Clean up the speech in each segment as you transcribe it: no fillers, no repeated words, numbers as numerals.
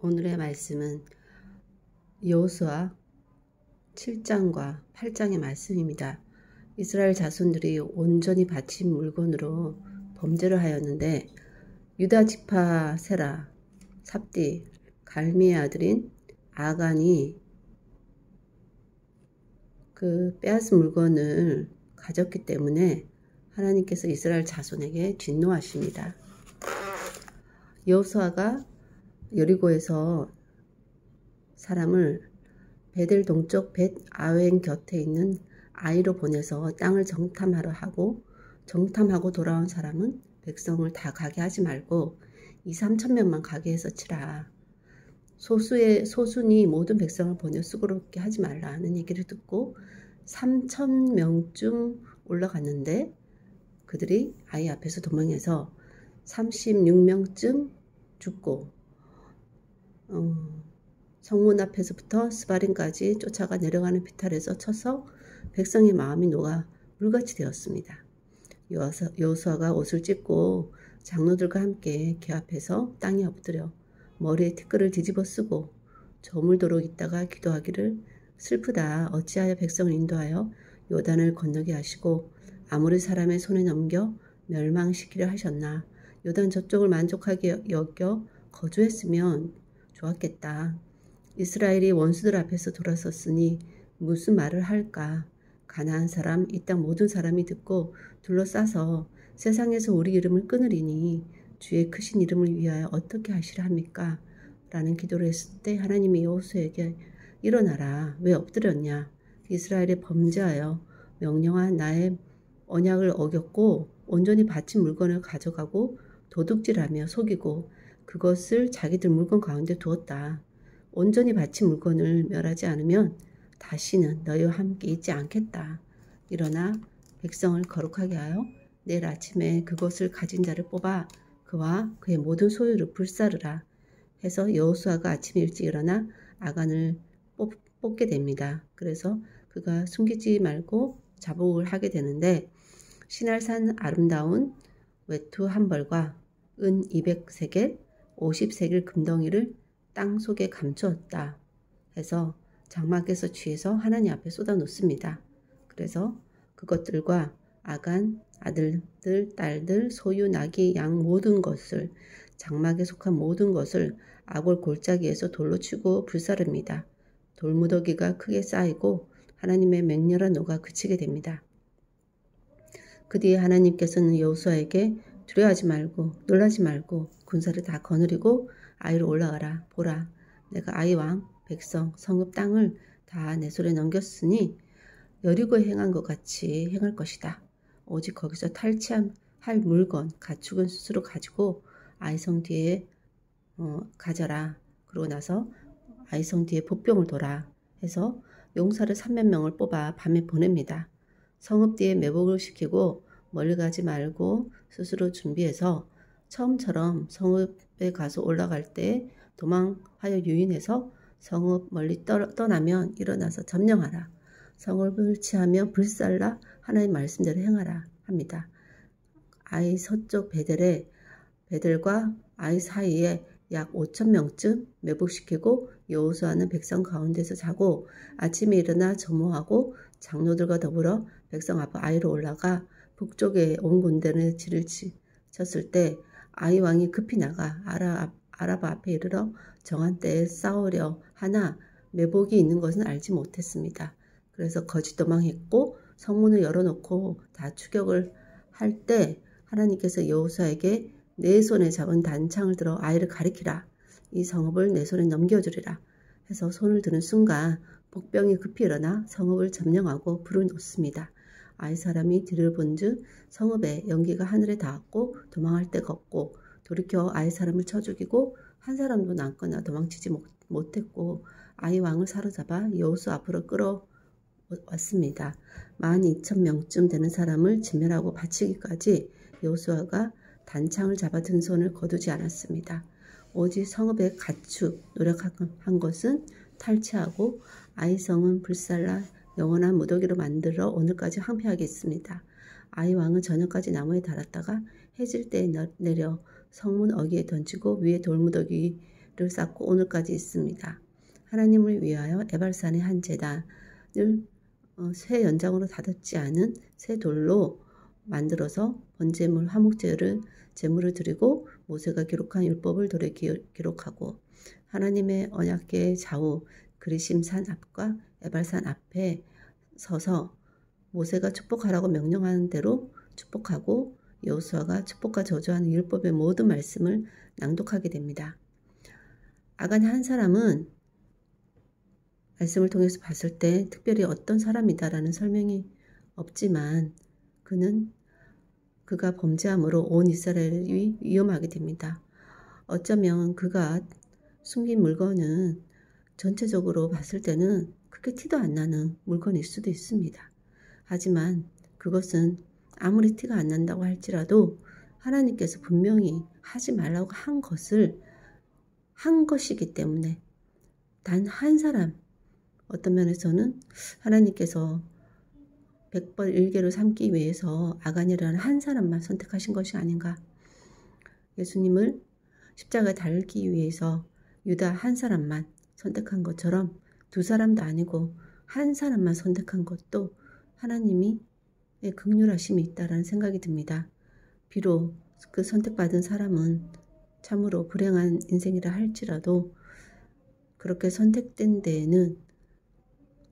오늘의 말씀은 여호수아 7장과 8장의 말씀입니다. 이스라엘 자손들이 온전히 바친 물건으로 범죄를 하였는데 유다 지파 세라, 삽디, 갈미의 아들인 아간이 그 빼앗은 물건을 가졌기 때문에 하나님께서 이스라엘 자손에게 진노하십니다. 여호수아가 여리고에서 사람을 베델 동쪽 벳 아웬 곁에 있는 아이로 보내서 땅을 정탐하고 돌아온 사람은 백성을 다 가게 하지 말고 2-3천 명만 가게 해서 치라. 소순이 모든 백성을 보내 수고롭게 하지 말라는 얘기를 듣고 3천 명쯤 올라갔는데 그들이 아이 앞에서 도망해서 36명쯤 죽고 성문 앞에서부터 스바림까지 쫓아가 내려가는 비탈에서 쳐서 백성의 마음이 녹아 물같이 되었습니다. 여호수아가 옷을 찢고 장로들과 함께 궤 앞에서 땅에 엎드려 머리에 티끌을 뒤집어 쓰고 저물도록 있다가 기도하기를 슬프다. 어찌하여 백성을 인도하여 요단을 건너게 하시고 아모리 사람의 손에 넘겨 멸망시키려 하셨나. 요단 저쪽을 만족하게 여겨 거주했으면 좋았겠다. 이스라엘이 원수들 앞에서 돌아섰으니 무슨 말을 할까. 가나안 사람, 이 땅 모든 사람이 듣고 둘러싸서 세상에서 우리 이름을 끊으리니 주의 크신 이름을 위하여 어떻게 하시라 합니까? 라는 기도를 했을 때 하나님이 여호수아에게 일어나라. 왜 엎드렸냐. 이스라엘이 범죄하여 명령한 나의 언약을 어겼고 온전히 바친 물건을 가져가고 도둑질하며 속이고 그것을 자기들 물건 가운데 두었다. 온전히 바친 물건을 멸하지 않으면 다시는 너희와 함께 있지 않겠다. 일어나 백성을 거룩하게 하여 내일 아침에 그것을 가진 자를 뽑아 그와 그의 모든 소유를 불사르라 해서 여호수아가 아침 일찍 일어나 아간을 뽑게 됩니다. 그래서 그가 숨기지 말고 자복을 하게 되는데 시날산 아름다운 외투 한 벌과 은 200세겔 50세겔 금덩이를 땅 속에 감추었다 해서 장막에서 취해서 하나님 앞에 쏟아 놓습니다. 그래서 그것들과 아간 아들들 딸들 소유 나귀 양 모든 것을 장막에 속한 모든 것을 아골 골짜기에서 돌로 치고 불사릅니다. 돌무더기가 크게 쌓이고 하나님의 맹렬한 노가 그치게 됩니다. 그 뒤에 하나님께서는 여호수아에게 두려워하지 말고 놀라지 말고 군사를 다 거느리고 아이로 올라가라. 보라, 내가 아이 왕 백성 성읍 땅을 다 내 손에 넘겼으니 여리고에 행한 것 같이 행할 것이다. 오직 거기서 탈취할 물건 가축은 스스로 가지고 아이성 뒤에 가져라. 그러고 나서 아이성 뒤에 보병을 둬라 해서 용사를 300명을 뽑아 밤에 보냅니다. 성읍 뒤에 매복을 시키고 멀리 가지 말고 스스로 준비해서 처음처럼 성읍에 가서 올라갈 때 도망하여 유인해서 성읍 멀리 떠나면 일어나서 점령하라. 성읍을 취하며 불살라 하나님 말씀대로 행하라 합니다. 아이 서쪽 베델과 아이 사이에 약 5,000명쯤 매복시키고 여호수아는 백성 가운데서 자고 아침에 일어나 점호하고 장로들과 더불어 백성 앞 아이로 올라가 북쪽에 온 군대를 지를 쳤을 때 아이 왕이 급히 나가 아라바 앞에 이르러 정한 때에 싸우려 하나 매복이 있는 것은 알지 못했습니다. 그래서 거짓 도망했고 성문을 열어놓고 다 추격을 할 때 하나님께서 여호수아에게 내 손에 잡은 단창을 들어 아이를 가리키라. 이 성읍을 내 손에 넘겨주리라 해서 손을 드는 순간 복병이 급히 일어나 성읍을 점령하고 불을 놓습니다. 아이 사람이 뒤를 본즉 성읍에 연기가 하늘에 닿았고 도망할 데가 없고 돌이켜 아이 사람을 쳐 죽이고 한 사람도 남거나 도망치지 못했고 아이 왕을 사로잡아 여호수아 앞으로 끌어왔습니다. 12,000명쯤 되는 사람을 진멸하고 바치기까지 여호수아가 단창을 잡아 든 손을 거두지 않았습니다. 오직 성읍의 가축 노력한 것은 탈취하고 아이성은 불살라 영원한 무더기로 만들어 오늘까지 황폐하게 있습니다. 아이 왕은 저녁까지 나무에 달았다가 해질 때에 내려 성문 어귀에 던지고 위에 돌무더기 쌓고 오늘까지 있습니다. 하나님을 위하여 에발산의 한 제단을 새 연장으로 닫았지 않은 새 돌로 만들어서 번제물 화목제를 제물을 드리고 모세가 기록한 율법을 돌에 기록하고 하나님의 언약궤의 좌우 그리심산 앞과 에발산 앞에 서서 모세가 축복하라고 명령하는 대로 축복하고 여호수아가 축복과 저주하는 율법의 모든 말씀을 낭독하게 됩니다. 아간 한 사람은 말씀을 통해서 봤을 때 특별히 어떤 사람이다라는 설명이 없지만 그가 범죄함으로 온 이스라엘이 위험하게 됩니다. 어쩌면 그가 숨긴 물건은 전체적으로 봤을 때는 크게 티도 안 나는 물건일 수도 있습니다. 하지만 그것은 아무리 티가 안 난다고 할지라도 하나님께서 분명히 하지 말라고 한 것이기 때문에 단 한 사람, 어떤 면에서는 하나님께서 백벌 일개로 삼기 위해서 아간이라는 한 사람만 선택하신 것이 아닌가. 예수님을 십자가에 달기 위해서 유다 한 사람만 선택한 것처럼 두 사람도 아니고 한 사람만 선택한 것도 하나님이 긍휼하심이 있다라는 생각이 듭니다. 비록 그 선택받은 사람은 참으로 불행한 인생이라 할지라도 그렇게 선택된 데에는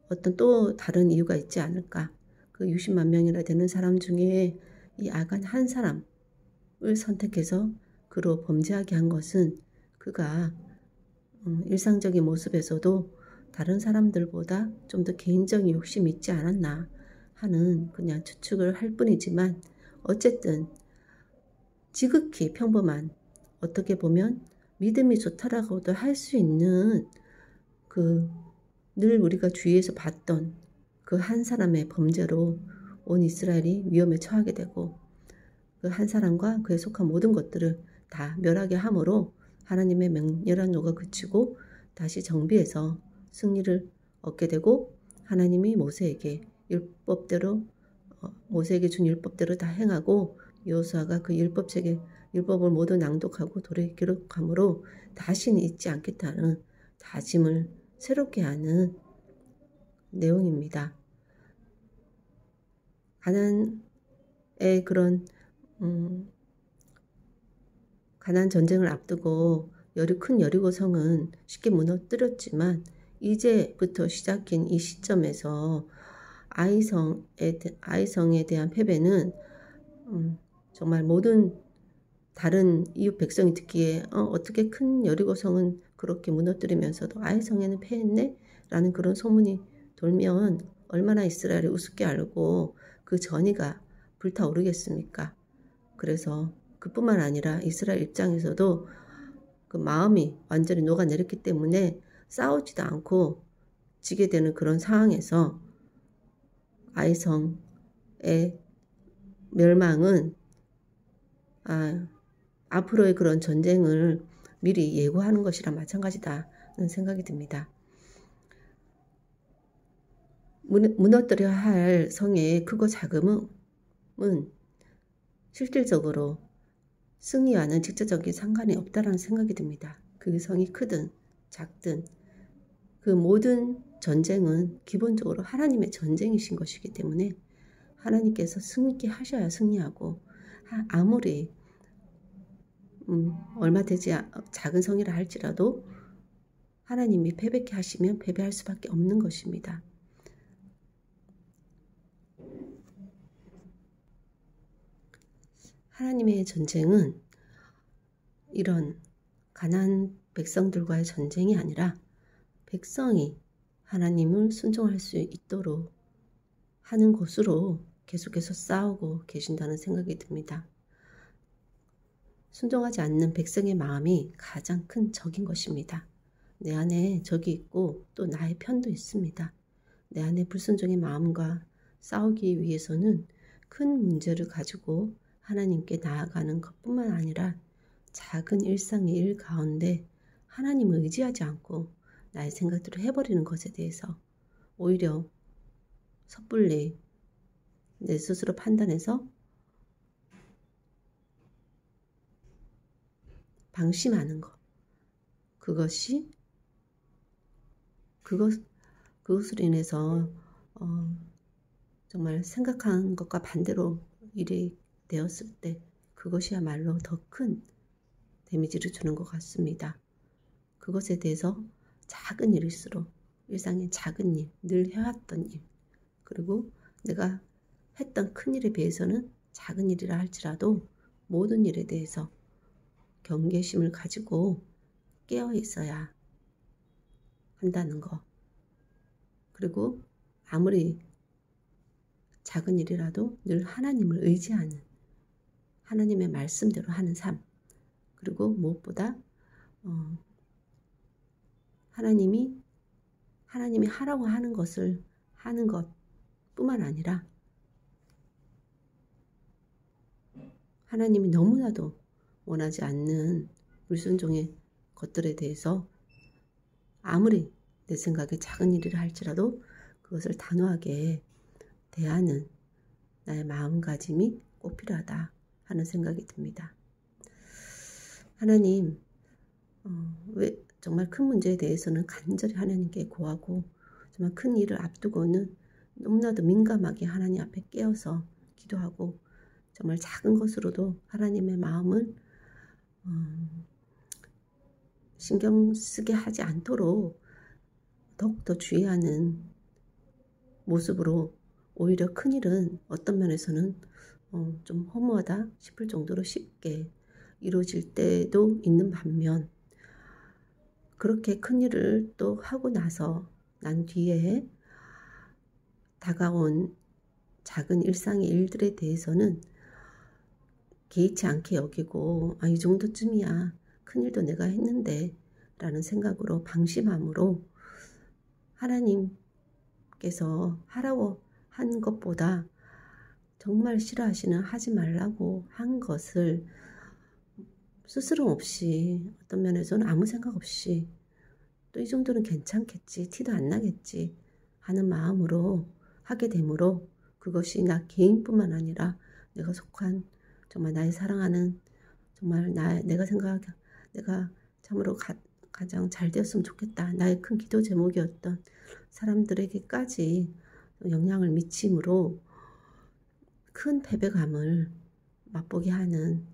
어떤 또 다른 이유가 있지 않을까. 그 60만 명이나 되는 사람 중에 이 아간 한 사람을 선택해서 그로 범죄하게 한 것은 그가 일상적인 모습에서도 다른 사람들보다 좀 더 개인적인 욕심이 있지 않았나 하는 그냥 추측을 할 뿐이지만 어쨌든 지극히 평범한 어떻게 보면 믿음이 좋다라고도 할 수 있는 늘 우리가 주위에서 봤던 그 한 사람의 범죄로 온 이스라엘이 위험에 처하게 되고 그 한 사람과 그에 속한 모든 것들을 다 멸하게 함으로 하나님의 맹렬한 노가 그치고 다시 정비해서 승리를 얻게 되고 하나님이 모세에게 준 율법대로 다 행하고 여호수아가 그 율법을 모두 낭독하고 돌에 기록함으로 다시는 잊지 않겠다는 다짐을 새롭게 하는 내용입니다. 가나안의 그런 가나안 전쟁을 앞두고 큰 여리고 성은 쉽게 무너뜨렸지만 이제부터 시작인 이 시점에서 아이성에 대한 패배는 정말 모든 다른 이웃 백성이 듣기에 어떻게 큰 여리고 성은 그렇게 무너뜨리면서도 아이성에는 패했네? 라는 그런 소문이 돌면 얼마나 이스라엘이 우습게 알고 그 전이가 불타오르겠습니까? 그래서 그뿐만 아니라 이스라엘 입장에서도 그 마음이 완전히 녹아내렸기 때문에 싸우지도 않고 지게 되는 그런 상황에서 아이성의 멸망은 앞으로의 그런 전쟁을 미리 예고하는 것이랑 마찬가지다는 생각이 듭니다. 무너뜨려야 할 성의 크고 작음은 실질적으로 승리와는 직접적인 상관이 없다라는 생각이 듭니다. 그 성이 크든 작든 그 모든 전쟁은 기본적으로 하나님의 전쟁이신 것이기 때문에 하나님께서 승리케 하셔야 승리하고 아무리 얼마 되지 작은 성이라 할지라도 하나님이 패배케 하시면 패배할 수밖에 없는 것입니다. 하나님의 전쟁은 이런 가난안 백성들과의 전쟁이 아니라 백성이 하나님을 순종할 수 있도록 하는 곳으로 계속해서 싸우고 계신다는 생각이 듭니다. 순종하지 않는 백성의 마음이 가장 큰 적인 것입니다. 내 안에 적이 있고 또 나의 편도 있습니다. 내 안에 불순종의 마음과 싸우기 위해서는 큰 문제를 가지고 하나님께 나아가는 것뿐만 아니라 작은 일상의 일 가운데 하나님을 의지하지 않고 나의 생각대로 해버리는 것에 대해서 오히려 섣불리 내 스스로 판단해서 방심하는 것, 그것이 그것으로 인해서 정말 생각한 것과 반대로 일이 되었을 때 그것이야말로 더 큰 데미지를 주는 것 같습니다. 그것에 대해서 작은 일일수록 일상의 작은 일, 늘 해왔던 일, 그리고 내가 했던 큰 일에 비해서는 작은 일이라 할지라도 모든 일에 대해서 경계심을 가지고 깨어 있어야 한다는 거. 그리고 아무리 작은 일이라도 늘 하나님을 의지하는, 하나님의 말씀대로 하는 삶. 그리고 무엇보다 하나님이 하라고 하는 것을 하는 것뿐만 아니라 하나님이 너무나도 원하지 않는 불순종의 것들에 대해서 아무리 내 생각에 작은 일이라 할지라도 그것을 단호하게 대하는 나의 마음가짐이 꼭 필요하다 하는 생각이 듭니다. 하나님, 왜 정말 큰 문제에 대해서는 간절히 하나님께 구하고 정말 큰 일을 앞두고는 너무나도 민감하게 하나님 앞에 깨어서 기도하고 정말 작은 것으로도 하나님의 마음을 신경 쓰게 하지 않도록 더욱더 주의하는 모습으로 오히려 큰일은 어떤 면에서는 좀 허무하다 싶을 정도로 쉽게 이루어질 때도 있는 반면 그렇게 큰일을 또 하고 나서 난 뒤에 다가온 작은 일상의 일들에 대해서는 개의치 않게 여기고 이 정도쯤이야 큰일도 내가 했는데 라는 생각으로 방심함으로 하나님께서 하라고 한 것보다 정말 싫어하시는 하지 말라고 한 것을 스스럼 없이 어떤 면에서는 아무 생각 없이 또 이 정도는 괜찮겠지, 티도 안 나겠지 하는 마음으로 하게 되므로 그것이 나 개인뿐만 아니라 내가 속한 정말 나의 사랑하는 정말 내가 참으로 가장 잘 되었으면 좋겠다. 나의 큰 기도 제목이었던 사람들에게까지 영향을 미치므로 큰 패배감을 맛보게 하는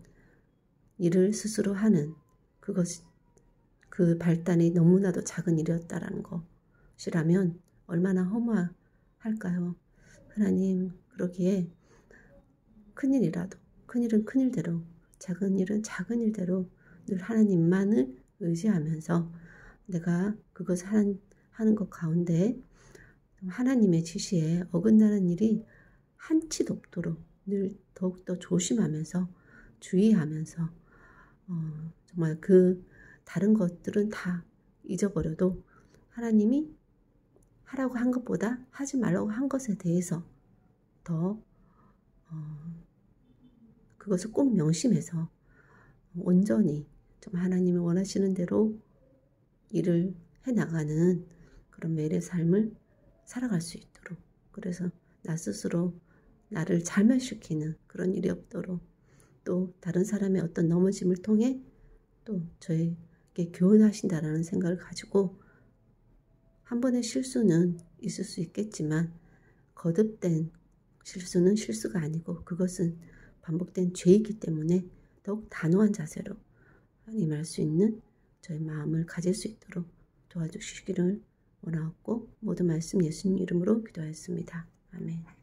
일을 스스로 하는 그 발단이 너무나도 작은 일이었다라는 것이라면 얼마나 허무할까요? 하나님, 그러기에 큰일이라도 큰일은 큰일대로 작은 일은 작은 일대로 늘 하나님만을 의지하면서 내가 그것을 하는 것 가운데 하나님의 지시에 어긋나는 일이 한치도 없도록 늘 더욱더 조심하면서 주의하면서 정말 그 다른 것들은 다 잊어버려도 하나님이 하라고 한 것보다 하지 말라고 한 것에 대해서 더 그것을 꼭 명심해서 온전히 좀 하나님이 원하시는 대로 일을 해나가는 그런 매일의 삶을 살아갈 수 있도록, 그래서 나 스스로 나를 잘못시키는 그런 일이 없도록, 또 다른 사람의 어떤 넘어짐을 통해 또 저에게 교훈하신다라는 생각을 가지고 한 번의 실수는 있을 수 있겠지만 거듭된 실수는 실수가 아니고 그것은 반복된 죄이기 때문에 더욱 단호한 자세로 임할 수 있는 저의 마음을 가질 수 있도록 도와주시기를 원하옵고 모든 말씀 예수님 이름으로 기도하였습니다. 아멘.